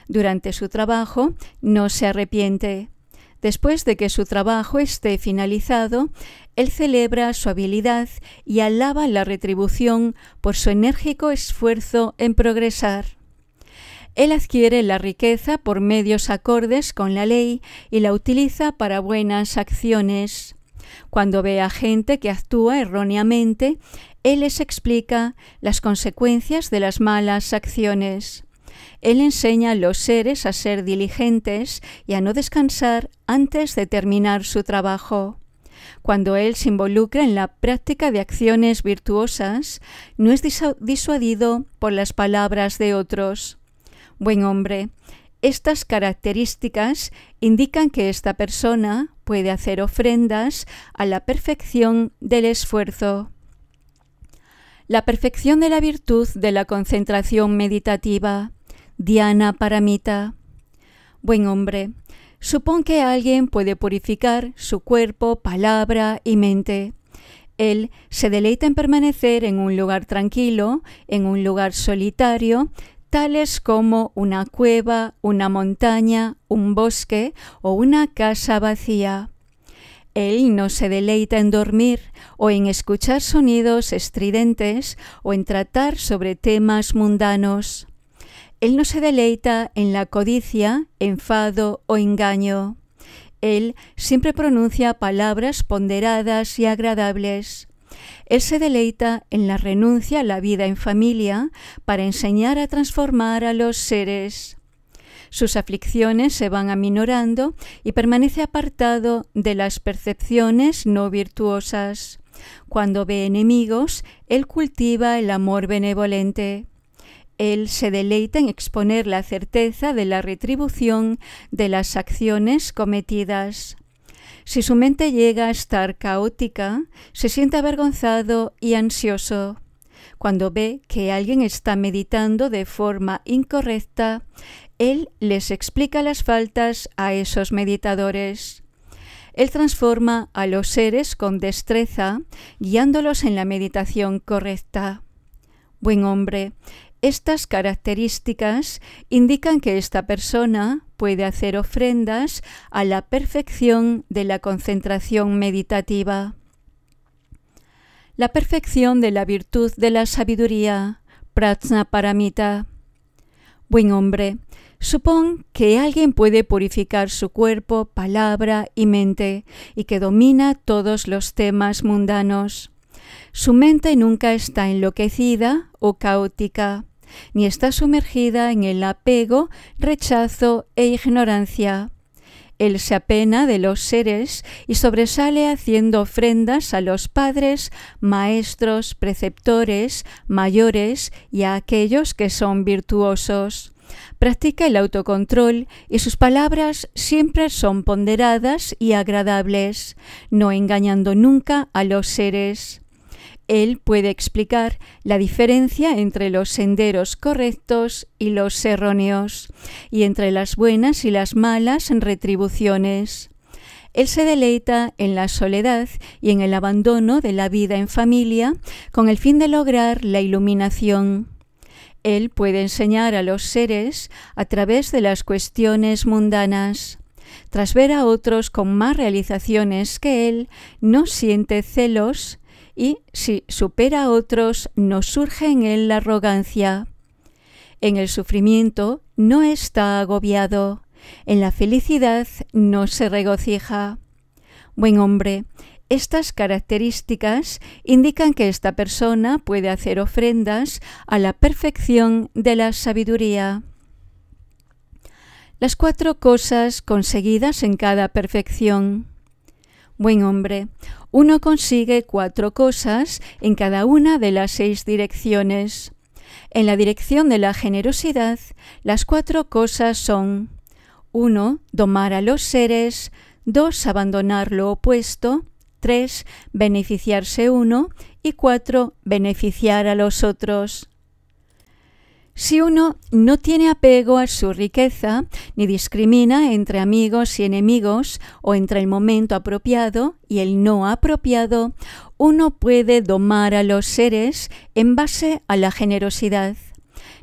Durante su trabajo no se arrepiente. Después de que su trabajo esté finalizado, él celebra su habilidad y alaba la retribución por su enérgico esfuerzo en progresar. Él adquiere la riqueza por medios acordes con la ley y la utiliza para buenas acciones. Cuando ve a gente que actúa erróneamente, él les explica las consecuencias de las malas acciones. Él enseña a los seres a ser diligentes y a no descansar antes de terminar su trabajo. Cuando él se involucra en la práctica de acciones virtuosas, no es disuadido por las palabras de otros. Buen hombre, estas características indican que esta persona puede hacer ofrendas a la perfección del esfuerzo. La perfección de la virtud de la concentración meditativa. Dhyana Paramita. Buen hombre, supón que alguien puede purificar su cuerpo, palabra y mente. Él se deleita en permanecer en un lugar tranquilo, en un lugar solitario, tales como una cueva, una montaña, un bosque o una casa vacía. Él no se deleita en dormir o en escuchar sonidos estridentes o en tratar sobre temas mundanos. Él no se deleita en la codicia, enfado o engaño. Él siempre pronuncia palabras ponderadas y agradables. Él se deleita en la renuncia a la vida en familia para enseñar a transformar a los seres. Sus aflicciones se van aminorando y permanece apartado de las percepciones no virtuosas. Cuando ve enemigos, él cultiva el amor benevolente. Él se deleita en exponer la certeza de la retribución de las acciones cometidas. Si su mente llega a estar caótica, se siente avergonzado y ansioso. Cuando ve que alguien está meditando de forma incorrecta, él les explica las faltas a esos meditadores. Él transforma a los seres con destreza, guiándolos en la meditación correcta. Buen hombre, estas características indican que esta persona puede hacer ofrendas a la perfección de la concentración meditativa. La perfección de la virtud de la sabiduría, Prajnaparamita. Buen hombre, supón que alguien puede purificar su cuerpo, palabra y mente y que domina todos los temas mundanos. Su mente nunca está enloquecida o caótica, ni está sumergida en el apego, rechazo e ignorancia. Él se apena de los seres y sobresale haciendo ofrendas a los padres, maestros, preceptores, mayores y a aquellos que son virtuosos. Practica el autocontrol y sus palabras siempre son ponderadas y agradables, no engañando nunca a los seres. Él puede explicar la diferencia entre los senderos correctos y los erróneos, y entre las buenas y las malas retribuciones. Él se deleita en la soledad y en el abandono de la vida en familia con el fin de lograr la iluminación. Él puede enseñar a los seres a través de las cuestiones mundanas. Tras ver a otros con más realizaciones que él, no siente celos y, si supera a otros, no surge en él la arrogancia. En el sufrimiento no está agobiado. En la felicidad no se regocija. Buen hombre, estas características indican que esta persona puede hacer ofrendas a la perfección de la sabiduría. Las 4 cosas conseguidas en cada perfección. Buen hombre, uno consigue 4 cosas en cada una de las 6 direcciones. En la dirección de la generosidad, las 4 cosas son: 1. Domar a los seres. 2. Abandonar lo opuesto. 3. Beneficiarse uno. Y 4. Beneficiar a los otros. Si uno no tiene apego a su riqueza, ni discrimina entre amigos y enemigos, o entre el momento apropiado y el no apropiado, uno puede domar a los seres en base a la generosidad.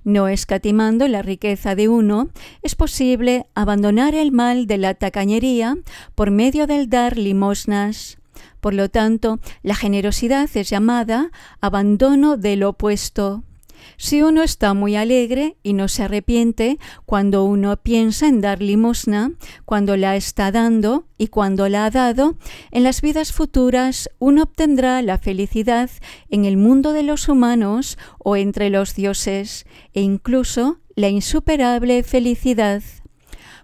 No escatimando la riqueza de uno, es posible abandonar el mal de la tacañería por medio del dar limosnas. Por lo tanto, la generosidad es llamada abandono del opuesto. Si uno está muy alegre y no se arrepiente cuando uno piensa en dar limosna, cuando la está dando y cuando la ha dado, en las vidas futuras uno obtendrá la felicidad en el mundo de los humanos o entre los dioses, e incluso la insuperable felicidad.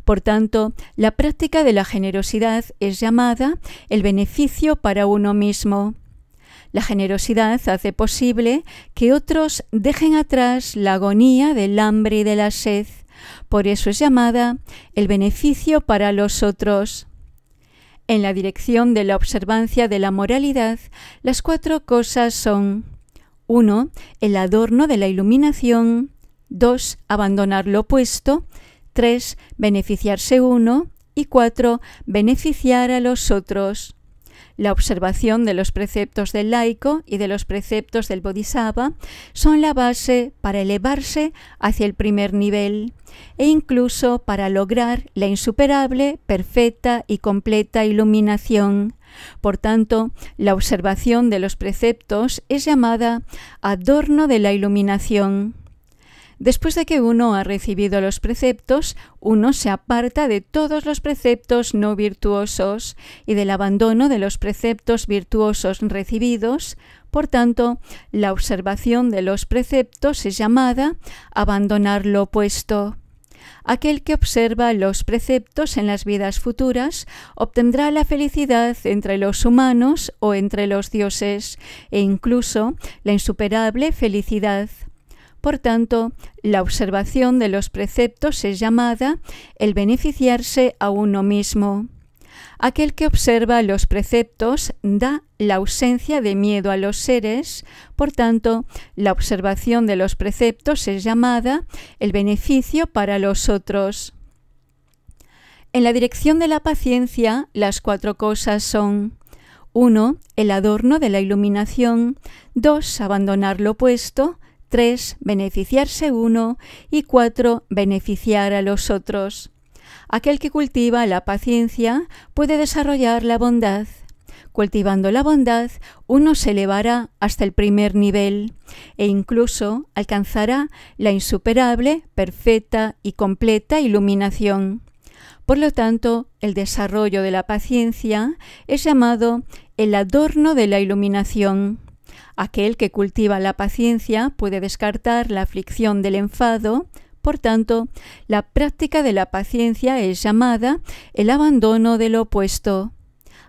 Por tanto, la práctica de la generosidad es llamada el beneficio para uno mismo. La generosidad hace posible que otros dejen atrás la agonía del hambre y de la sed. Por eso es llamada el beneficio para los otros. En la dirección de la observancia de la moralidad, las 4 cosas son: 1. El adorno de la iluminación. 2. Abandonar lo opuesto. 3. Beneficiarse uno. Y 4. Beneficiar a los otros. La observación de los preceptos del laico y de los preceptos del bodhisattva son la base para elevarse hacia el primer nivel e incluso para lograr la insuperable, perfecta y completa iluminación. Por tanto, la observación de los preceptos es llamada adorno de la iluminación. Después de que uno ha recibido los preceptos, uno se aparta de todos los preceptos no virtuosos y del abandono de los preceptos virtuosos recibidos. Por tanto, la observación de los preceptos es llamada abandonar lo opuesto. Aquel que observa los preceptos en las vidas futuras obtendrá la felicidad entre los humanos o entre los dioses, e incluso la insuperable felicidad. Por tanto, la observación de los preceptos es llamada el beneficiarse a uno mismo. Aquel que observa los preceptos da la ausencia de miedo a los seres, por tanto, la observación de los preceptos es llamada el beneficio para los otros. En la dirección de la paciencia, las 4 cosas son: 1. El adorno de la iluminación, 2. Abandonar lo opuesto, 3. Beneficiarse uno y 4. Beneficiar a los otros. Aquel que cultiva la paciencia puede desarrollar la bondad. Cultivando la bondad, uno se elevará hasta el primer nivel e incluso alcanzará la insuperable, perfecta y completa iluminación. Por lo tanto, el desarrollo de la paciencia es llamado el adorno de la iluminación. Aquel que cultiva la paciencia puede descartar la aflicción del enfado. Por tanto, la práctica de la paciencia es llamada el abandono de lo opuesto.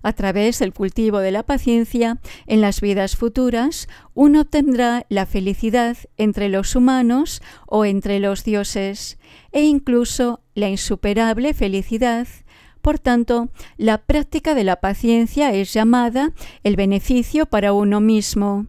A través del cultivo de la paciencia, en las vidas futuras, uno obtendrá la felicidad entre los humanos o entre los dioses, e incluso la insuperable felicidad. Por tanto, la práctica de la paciencia es llamada el beneficio para uno mismo.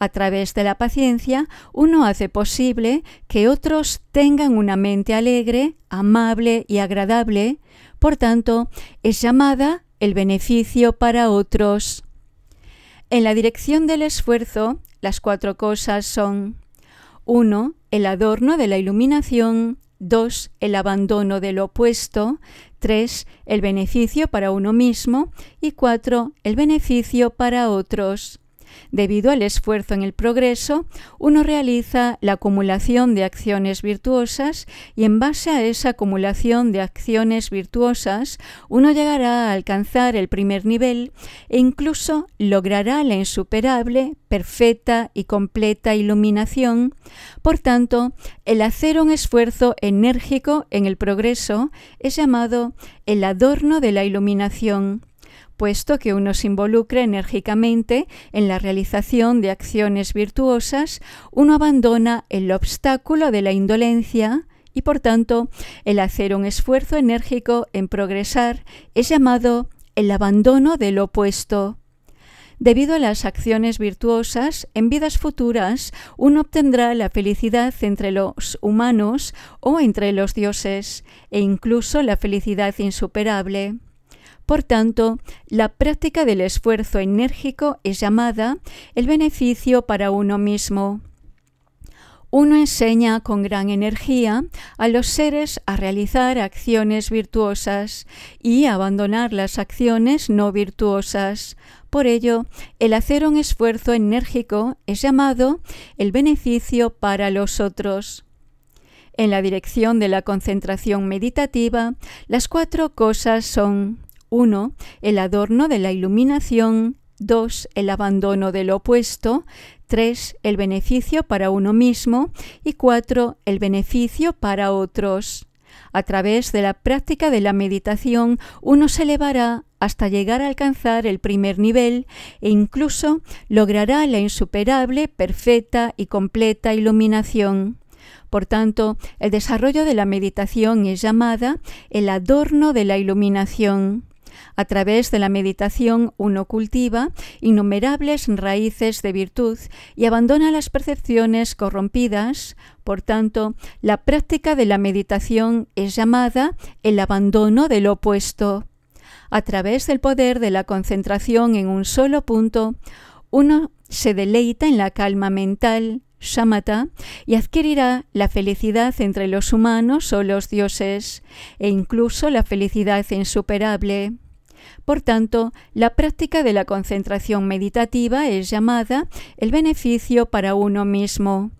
A través de la paciencia, uno hace posible que otros tengan una mente alegre, amable y agradable. Por tanto, es llamada el beneficio para otros. En la dirección del esfuerzo, las 4 cosas son: 1. El adorno de la iluminación, 2. El abandono de lo opuesto, 3. El beneficio para uno mismo y 4. El beneficio para otros. Debido al esfuerzo en el progreso, uno realiza la acumulación de acciones virtuosas y en base a esa acumulación de acciones virtuosas, uno llegará a alcanzar el primer nivel e incluso logrará la insuperable, perfecta y completa iluminación. Por tanto, el hacer un esfuerzo enérgico en el progreso es llamado el adorno de la iluminación. Puesto que uno se involucra enérgicamente en la realización de acciones virtuosas, uno abandona el obstáculo de la indolencia y, por tanto, el hacer un esfuerzo enérgico en progresar es llamado el abandono del opuesto. Debido a las acciones virtuosas, en vidas futuras uno obtendrá la felicidad entre los humanos o entre los dioses, e incluso la felicidad insuperable. Por tanto, la práctica del esfuerzo enérgico es llamada el beneficio para uno mismo. Uno enseña con gran energía a los seres a realizar acciones virtuosas y a abandonar las acciones no virtuosas. Por ello, el hacer un esfuerzo enérgico es llamado el beneficio para los otros. En la dirección de la concentración meditativa, las 4 cosas son: 1. El adorno de la iluminación, 2. El abandono del opuesto, 3. El beneficio para uno mismo y 4. El beneficio para otros. A través de la práctica de la meditación, uno se elevará hasta llegar a alcanzar el primer nivel e incluso logrará la insuperable, perfecta y completa iluminación. Por tanto, el desarrollo de la meditación es llamada el adorno de la iluminación. A través de la meditación uno cultiva innumerables raíces de virtud y abandona las percepciones corrompidas. Por tanto, la práctica de la meditación es llamada el abandono del opuesto. A través del poder de la concentración en un solo punto, uno se deleita en la calma mental, shamatha, y adquirirá la felicidad entre los humanos o los dioses, e incluso la felicidad insuperable. Por tanto, la práctica de la concentración meditativa es llamada el beneficio para uno mismo.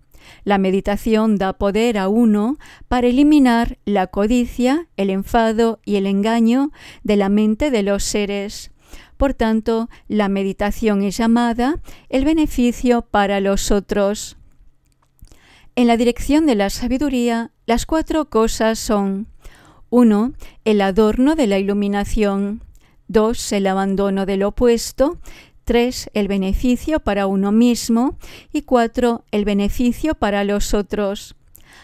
La meditación da poder a uno para eliminar la codicia, el enfado y el engaño de la mente de los seres. Por tanto, la meditación es llamada el beneficio para los otros. En la dirección de la sabiduría, Las 4 cosas son: 1. El adorno de la iluminación. 2. El abandono del opuesto. 3. El beneficio para uno mismo. Y 4. El beneficio para los otros.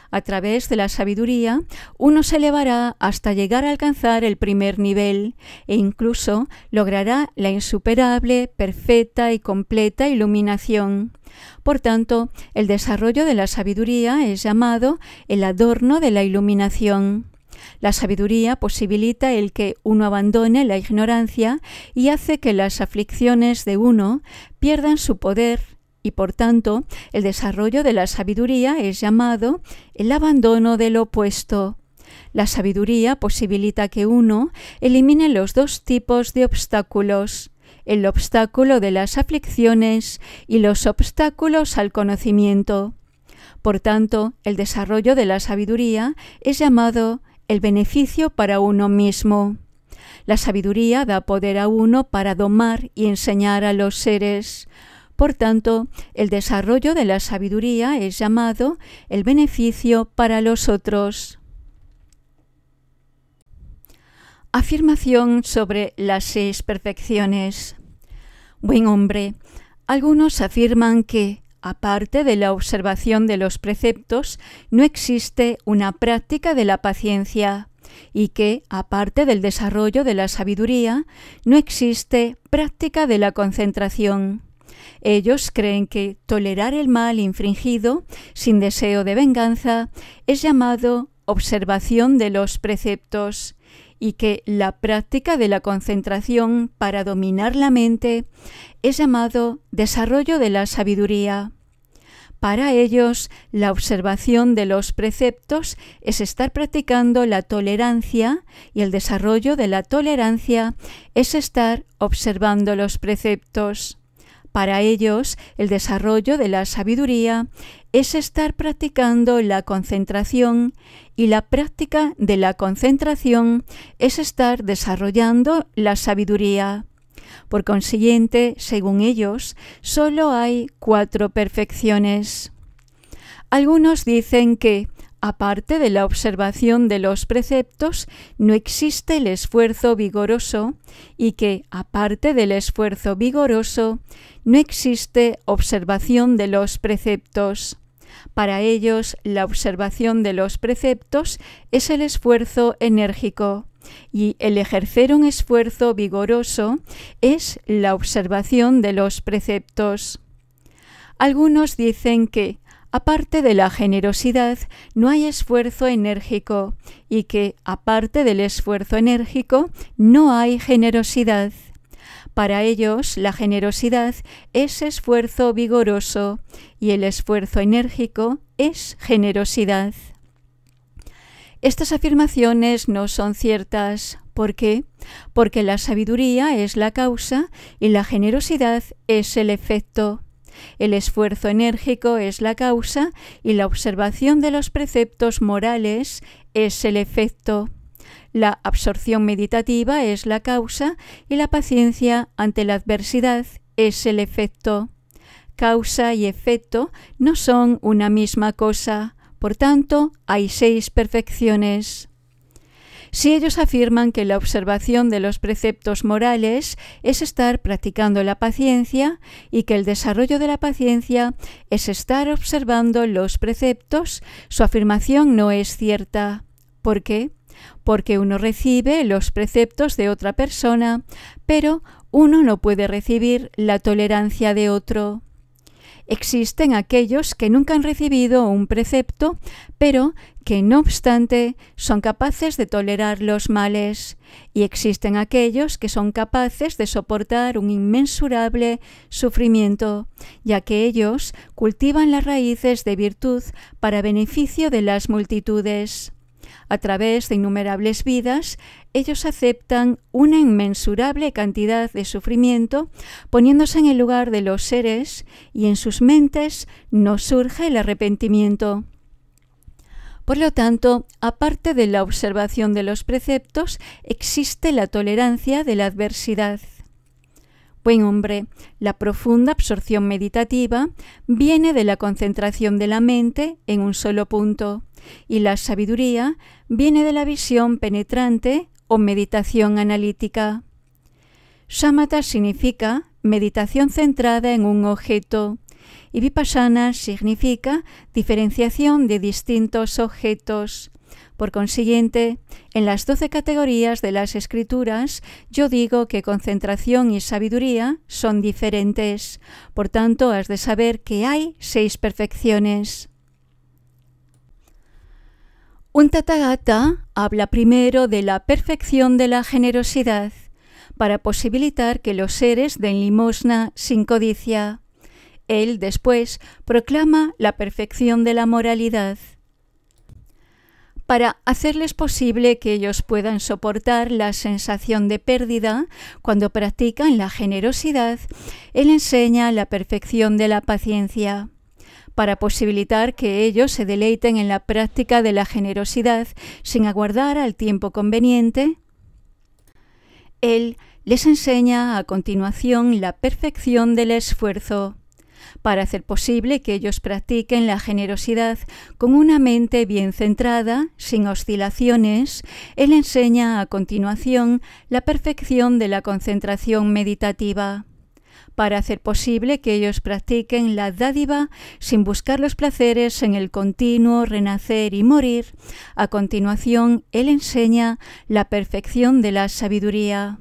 A través de la sabiduría, uno se elevará hasta llegar a alcanzar el primer nivel e incluso logrará la insuperable, perfecta y completa iluminación. Por tanto, el desarrollo de la sabiduría es llamado el adorno de la iluminación. La sabiduría posibilita el que uno abandone la ignorancia y hace que las aflicciones de uno pierdan su poder. Y por tanto, el desarrollo de la sabiduría es llamado el abandono del opuesto. La sabiduría posibilita que uno elimine los 2 tipos de obstáculos: el obstáculo de las aflicciones y los obstáculos al conocimiento. Por tanto, el desarrollo de la sabiduría es llamado el beneficio para uno mismo. La sabiduría da poder a uno para domar y enseñar a los seres. Por tanto, el desarrollo de la sabiduría es llamado el beneficio para los otros. Afirmación sobre las 6 perfecciones. Buen hombre, algunos afirman que, aparte de la observación de los preceptos, no existe una práctica de la paciencia, y que, aparte del desarrollo de la sabiduría, no existe práctica de la concentración. Ellos creen que tolerar el mal infringido sin deseo de venganza es llamado observación de los preceptos y que la práctica de la concentración para dominar la mente es llamado desarrollo de la sabiduría. Para ellos, la observación de los preceptos es estar practicando la tolerancia y el desarrollo de la tolerancia es estar observando los preceptos. Para ellos, el desarrollo de la sabiduría es estar practicando la concentración y la práctica de la concentración es estar desarrollando la sabiduría. Por consiguiente, según ellos, solo hay 4 perfecciones. Algunos dicen que, aparte de la observación de los preceptos, no existe el esfuerzo vigoroso y que, aparte del esfuerzo vigoroso, no existe observación de los preceptos. Para ellos, la observación de los preceptos es el esfuerzo enérgico y el ejercer un esfuerzo vigoroso es la observación de los preceptos. Algunos dicen que, aparte de la generosidad, no hay esfuerzo enérgico y que, aparte del esfuerzo enérgico, no hay generosidad. Para ellos, la generosidad es esfuerzo vigoroso y el esfuerzo enérgico es generosidad. Estas afirmaciones no son ciertas. ¿Por qué? Porque la sabiduría es la causa y la generosidad es el efecto. El esfuerzo enérgico es la causa y la observación de los preceptos morales es el efecto. La absorción meditativa es la causa y la paciencia ante la adversidad es el efecto. Causa y efecto no son una misma cosa, por tanto, hay 6 perfecciones. Si ellos afirman que la observación de los preceptos morales es estar practicando la paciencia y que el desarrollo de la paciencia es estar observando los preceptos, su afirmación no es cierta. ¿Por qué? Porque uno recibe los preceptos de otra persona, pero uno no puede recibir la tolerancia de otro. Existen aquellos que nunca han recibido un precepto, pero que no obstante son capaces de tolerar los males, y existen aquellos que son capaces de soportar un inmensurable sufrimiento, ya que ellos cultivan las raíces de virtud para beneficio de las multitudes. A través de innumerables vidas, ellos aceptan una inmensurable cantidad de sufrimiento, poniéndose en el lugar de los seres, y en sus mentes no surge el arrepentimiento. Por lo tanto, aparte de la observación de los preceptos, existe la tolerancia de la adversidad. Buen hombre, la profunda absorción meditativa viene de la concentración de la mente en un solo punto, y la sabiduría viene de la visión penetrante o meditación analítica. Samatha significa meditación centrada en un objeto, y Vipassana significa diferenciación de distintos objetos. Por consiguiente, en las 12 categorías de las escrituras, yo digo que concentración y sabiduría son diferentes. Por tanto, has de saber que hay 6 perfecciones. Un Tathagata habla primero de la perfección de la generosidad, para posibilitar que los seres den limosna sin codicia. Él después proclama la perfección de la moralidad, para hacerles posible que ellos puedan soportar la sensación de pérdida cuando practican la generosidad. Él enseña la perfección de la paciencia, para posibilitar que ellos se deleiten en la práctica de la generosidad sin aguardar al tiempo conveniente. Él les enseña a continuación la perfección del esfuerzo, para hacer posible que ellos practiquen la generosidad con una mente bien centrada, sin oscilaciones. Él enseña a continuación la perfección de la concentración meditativa, para hacer posible que ellos practiquen la dádiva sin buscar los placeres en el continuo renacer y morir. A continuación, él enseña la perfección de la sabiduría.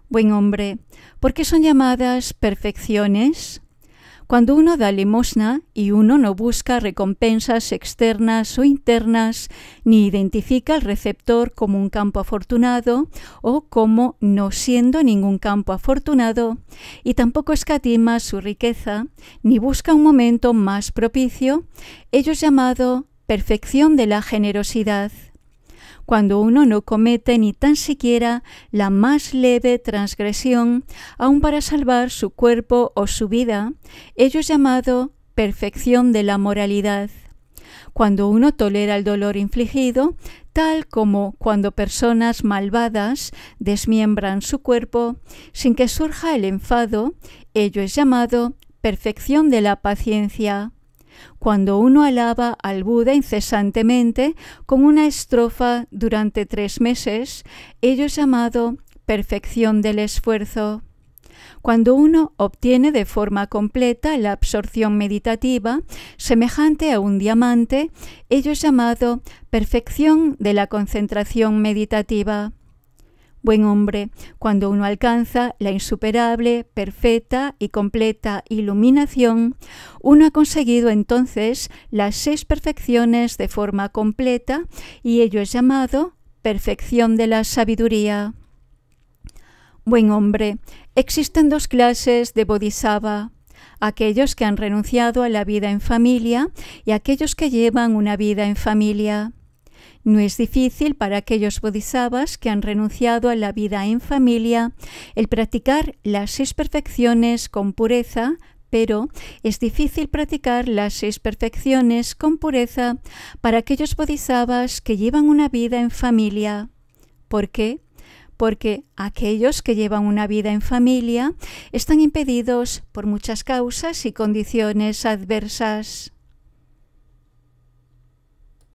Buen hombre, ¿por qué son llamadas perfecciones? Cuando uno da limosna y uno no busca recompensas externas o internas, ni identifica al receptor como un campo afortunado o como no siendo ningún campo afortunado, y tampoco escatima su riqueza, ni busca un momento más propicio, ello es llamado perfección de la generosidad. Cuando uno no comete ni tan siquiera la más leve transgresión, aun para salvar su cuerpo o su vida, ello es llamado perfección de la moralidad. Cuando uno tolera el dolor infligido, tal como cuando personas malvadas desmiembran su cuerpo, sin que surja el enfado, ello es llamado perfección de la paciencia. Cuando uno alaba al Buda incesantemente con una estrofa durante 3 meses, ello es llamado perfección del esfuerzo. Cuando uno obtiene de forma completa la absorción meditativa, semejante a un diamante, ello es llamado perfección de la concentración meditativa. Buen hombre, cuando uno alcanza la insuperable, perfecta y completa iluminación, uno ha conseguido entonces las 6 perfecciones de forma completa, y ello es llamado perfección de la sabiduría. Buen hombre, existen 2 clases de bodhisattva: aquellos que han renunciado a la vida en familia y aquellos que llevan una vida en familia. No es difícil para aquellos bodhisattvas que han renunciado a la vida en familia el practicar las 6 perfecciones con pureza, pero es difícil practicar las 6 perfecciones con pureza para aquellos bodhisattvas que llevan una vida en familia. ¿Por qué? Porque aquellos que llevan una vida en familia están impedidos por muchas causas y condiciones adversas.